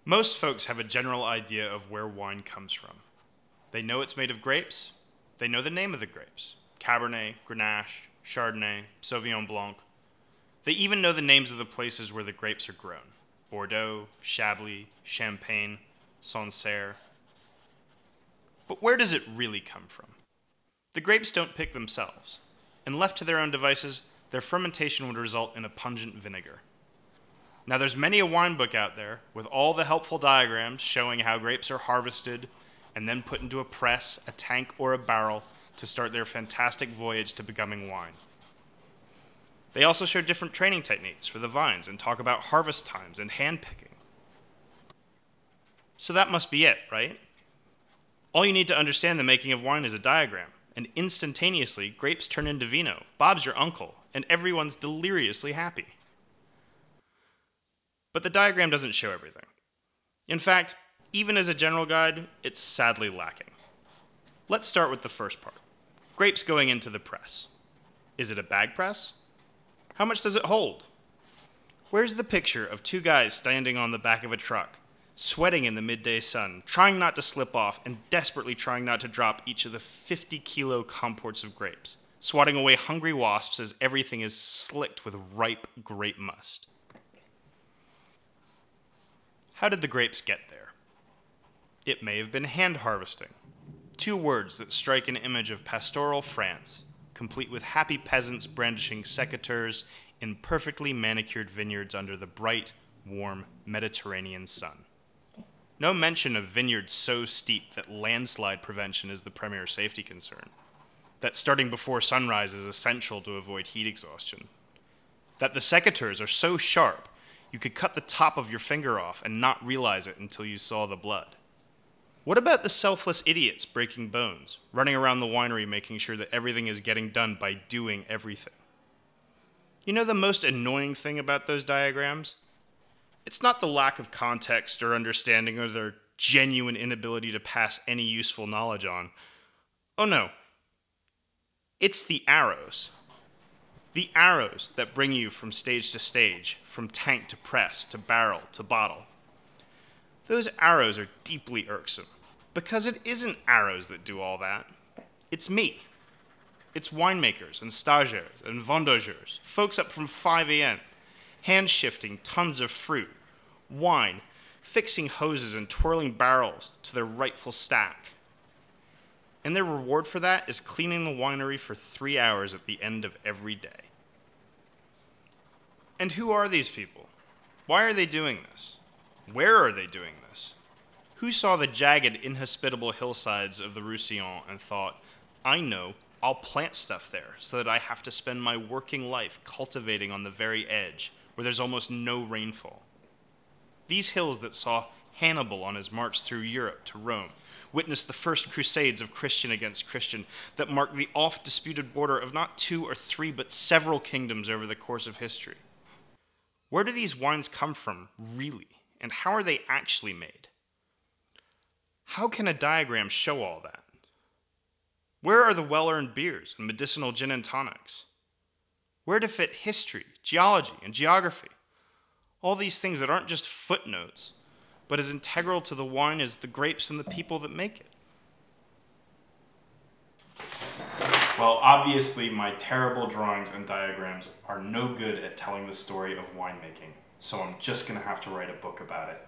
Most folks have a general idea of where wine comes from. They know it's made of grapes. They know the name of the grapes: Cabernet, Grenache, Chardonnay, Sauvignon Blanc. They even know the names of the places where the grapes are grown: Bordeaux, Chablis, Champagne, Sancerre. But where does it really come from? The grapes don't pick themselves, and left to their own devices, their fermentation would result in a pungent vinegar. Now there's many a wine book out there with all the helpful diagrams showing how grapes are harvested and then put into a press, a tank, or a barrel to start their fantastic voyage to becoming wine. They also show different training techniques for the vines and talk about harvest times and hand picking. So that must be it, right? All you need to understand the making of wine is a diagram, and instantaneously grapes turn into vino, Bob's your uncle, and everyone's deliriously happy. But the diagram doesn't show everything. In fact, even as a general guide, it's sadly lacking. Let's start with the first part: grapes going into the press. Is it a bag press? How much does it hold? Where's the picture of two guys standing on the back of a truck, sweating in the midday sun, trying not to slip off and desperately trying not to drop each of the 50-kilo comports of grapes, swatting away hungry wasps as everything is slicked with ripe grape must? How did the grapes get there? It may have been hand harvesting. Two words that strike an image of pastoral France, complete with happy peasants brandishing secateurs in perfectly manicured vineyards under the bright, warm Mediterranean sun. No mention of vineyards so steep that landslide prevention is the premier safety concern, that starting before sunrise is essential to avoid heat exhaustion, that the secateurs are so sharp you could cut the top of your finger off and not realize it until you saw the blood. What about the selfless idiots breaking bones, running around the winery making sure that everything is getting done by doing everything? You know the most annoying thing about those diagrams? It's not the lack of context or understanding or their genuine inability to pass any useful knowledge on. Oh no. It's the arrows. The arrows that bring you from stage to stage, from tank to press, to barrel to bottle. Those arrows are deeply irksome, because it isn't arrows that do all that. It's me. It's winemakers and stagiaires and vendageurs, folks up from 5 a.m., hand-shifting tons of fruit, wine, fixing hoses and twirling barrels to their rightful stack. And their reward for that is cleaning the winery for 3 hours at the end of every day. And who are these people? Why are they doing this? Where are they doing this? Who saw the jagged, inhospitable hillsides of the Roussillon and thought, I know, I'll plant stuff there so that I have to spend my working life cultivating on the very edge, where there's almost no rainfall? These hills that saw Hannibal on his march through Europe to Rome, witnessed the first crusades of Christian against Christian that marked the oft-disputed border of not 2 or 3 but several kingdoms over the course of history. Where do these wines come from, really, and how are they actually made? How can a diagram show all that? Where are the well-earned beers and medicinal gin and tonics? Where to fit history, geology, and geography? All these things that aren't just footnotes, but as integral to the wine as the grapes and the people that make it. Well, obviously my terrible drawings and diagrams are no good at telling the story of winemaking, so I'm just going to have to write a book about it.